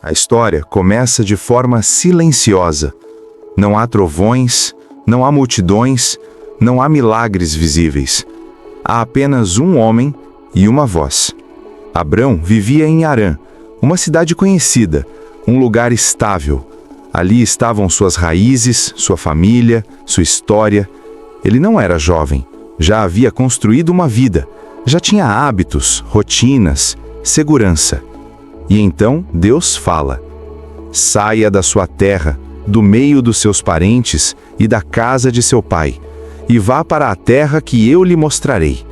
A história começa de forma silenciosa. Não há trovões, não há multidões, não há milagres visíveis. Há apenas um homem e uma voz. Abrão vivia em Harã, uma cidade conhecida, um lugar estável. Ali estavam suas raízes, sua família, sua história. Ele não era jovem, já havia construído uma vida, já tinha hábitos, rotinas, segurança. E então Deus fala: saia da sua terra, do meio dos seus parentes e da casa de seu pai, e vá para a terra que eu lhe mostrarei.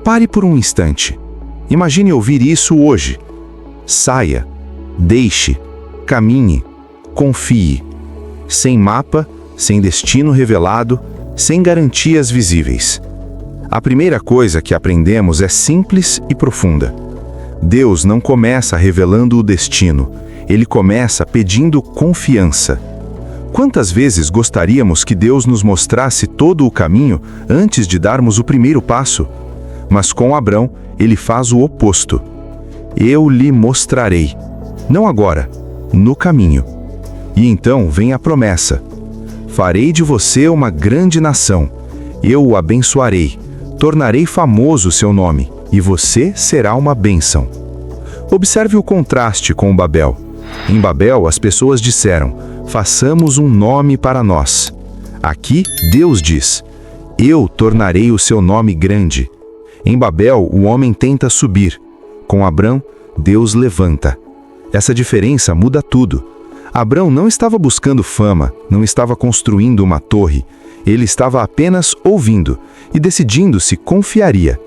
Pare por um instante. Imagine ouvir isso hoje. Saia, deixe, caminhe, confie. Sem mapa, sem destino revelado, sem garantias visíveis. A primeira coisa que aprendemos é simples e profunda. Deus não começa revelando o destino, Ele começa pedindo confiança. Quantas vezes gostaríamos que Deus nos mostrasse todo o caminho antes de darmos o primeiro passo? Mas com Abrão, ele faz o oposto. Eu lhe mostrarei. Não agora, no caminho. E então vem a promessa: farei de você uma grande nação. Eu o abençoarei. Tornarei famoso o seu nome, e você será uma bênção. Observe o contraste com Babel. Em Babel, as pessoas disseram: façamos um nome para nós. Aqui, Deus diz: eu tornarei o seu nome grande. Em Babel, o homem tenta subir. Com Abrão, Deus levanta. Essa diferença muda tudo. Abrão não estava buscando fama, não estava construindo uma torre. Ele estava apenas ouvindo e decidindo se confiaria.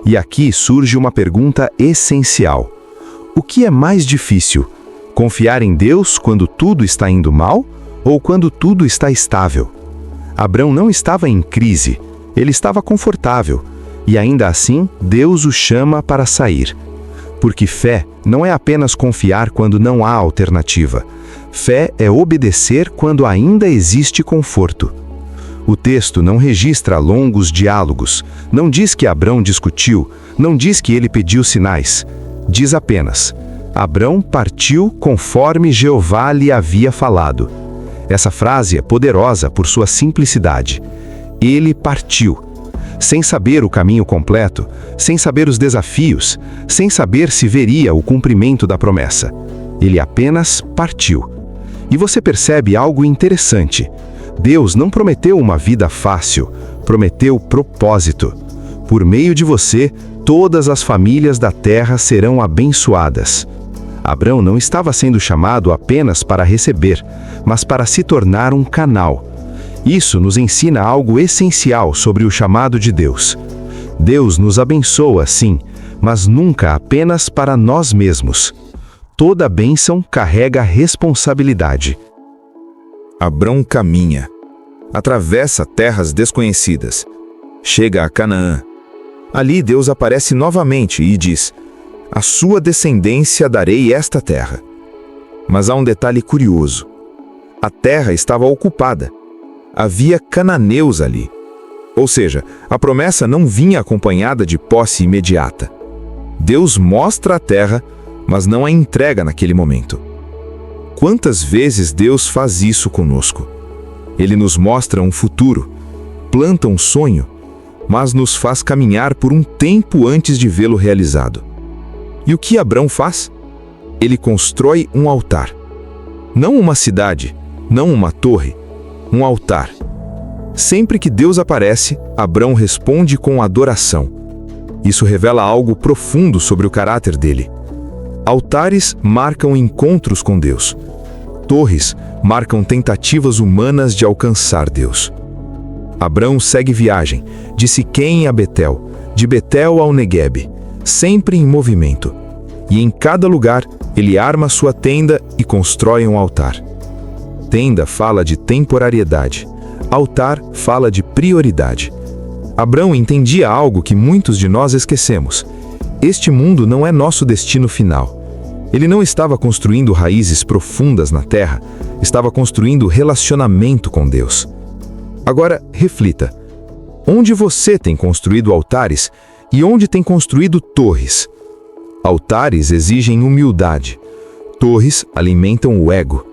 E aqui surge uma pergunta essencial: o que é mais difícil? Confiar em Deus quando tudo está indo mal ou quando tudo está estável? Abrão não estava em crise, ele estava confortável. E ainda assim, Deus o chama para sair. Porque fé não é apenas confiar quando não há alternativa. Fé é obedecer quando ainda existe conforto. O texto não registra longos diálogos, não diz que Abrão discutiu, não diz que ele pediu sinais. Diz apenas: Abrão partiu conforme Jeová lhe havia falado. Essa frase é poderosa por sua simplicidade. Ele partiu. Sem saber o caminho completo, sem saber os desafios, sem saber se veria o cumprimento da promessa. Ele apenas partiu. E você percebe algo interessante. Deus não prometeu uma vida fácil, prometeu propósito. Por meio de você, todas as famílias da terra serão abençoadas. Abrão não estava sendo chamado apenas para receber, mas para se tornar um canal. Isso nos ensina algo essencial sobre o chamado de Deus. Deus nos abençoa, sim, mas nunca apenas para nós mesmos. Toda bênção carrega responsabilidade. Abrão caminha, atravessa terras desconhecidas, chega a Canaã. Ali Deus aparece novamente e diz: a sua descendência darei esta terra. Mas há um detalhe curioso. A terra estava ocupada. Havia cananeus ali. Ou seja, a promessa não vinha acompanhada de posse imediata. Deus mostra a terra, mas não a entrega naquele momento. Quantas vezes Deus faz isso conosco? Ele nos mostra um futuro, planta um sonho, mas nos faz caminhar por um tempo antes de vê-lo realizado. E o que Abrão faz? Ele constrói um altar. Não uma cidade, não uma torre, um altar. Sempre que Deus aparece, Abrão responde com adoração. Isso revela algo profundo sobre o caráter dele. Altares marcam encontros com Deus. Torres marcam tentativas humanas de alcançar Deus. Abrão segue viagem, de Siquém a Betel, de Betel ao Neguebe, sempre em movimento. E em cada lugar, ele arma sua tenda e constrói um altar. Tenda fala de temporariedade. Altar fala de prioridade. Abrão entendia algo que muitos de nós esquecemos. Este mundo não é nosso destino final. Ele não estava construindo raízes profundas na terra, estava construindo relacionamento com Deus. Agora, reflita. Onde você tem construído altares e onde tem construído torres? Altares exigem humildade. torres alimentam o ego.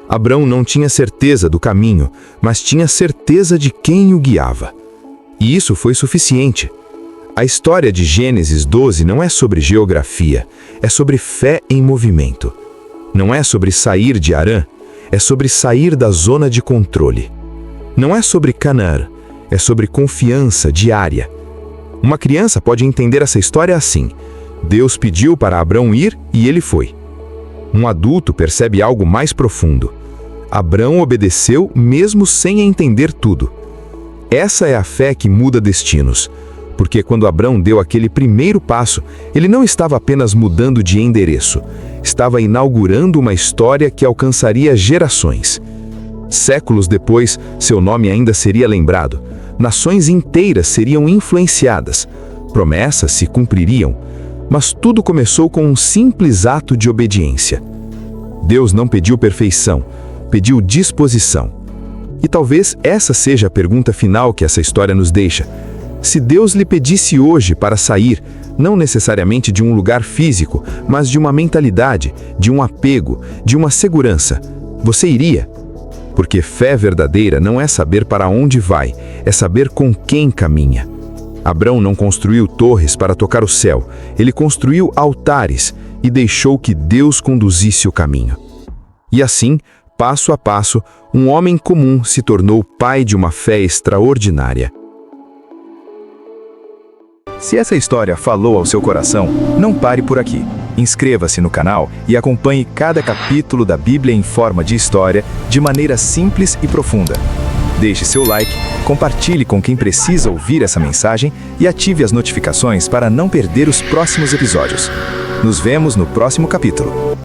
Abrão não tinha certeza do caminho, mas tinha certeza de quem o guiava. E isso foi suficiente. A história de Gênesis 12 não é sobre geografia, é sobre fé em movimento. Não é sobre sair de Harã, é sobre sair da zona de controle. Não é sobre Canaã, é sobre confiança diária. Uma criança pode entender essa história assim: Deus pediu para Abrão ir e ele foi. Um adulto percebe algo mais profundo. Abrão obedeceu mesmo sem entender tudo. Essa é a fé que muda destinos. Porque quando Abrão deu aquele primeiro passo, ele não estava apenas mudando de endereço, estava inaugurando uma história que alcançaria gerações. Séculos depois, seu nome ainda seria lembrado, nações inteiras seriam influenciadas, promessas se cumpririam, mas tudo começou com um simples ato de obediência. Deus não pediu perfeição, pediu disposição. E talvez essa seja a pergunta final que essa história nos deixa. Se Deus lhe pedisse hoje para sair, não necessariamente de um lugar físico, mas de uma mentalidade, de um apego, de uma segurança, você iria? Porque fé verdadeira não é saber para onde vai, é saber com quem caminha. Abrão não construiu torres para tocar o céu, ele construiu altares e deixou que Deus conduzisse o caminho. E assim, passo a passo, um homem comum se tornou pai de uma fé extraordinária. Se essa história falou ao seu coração, não pare por aqui. Inscreva-se no canal e acompanhe cada capítulo da Bíblia em forma de história, de maneira simples e profunda. Deixe seu like, compartilhe com quem precisa ouvir essa mensagem e ative as notificações para não perder os próximos episódios. Nos vemos no próximo capítulo.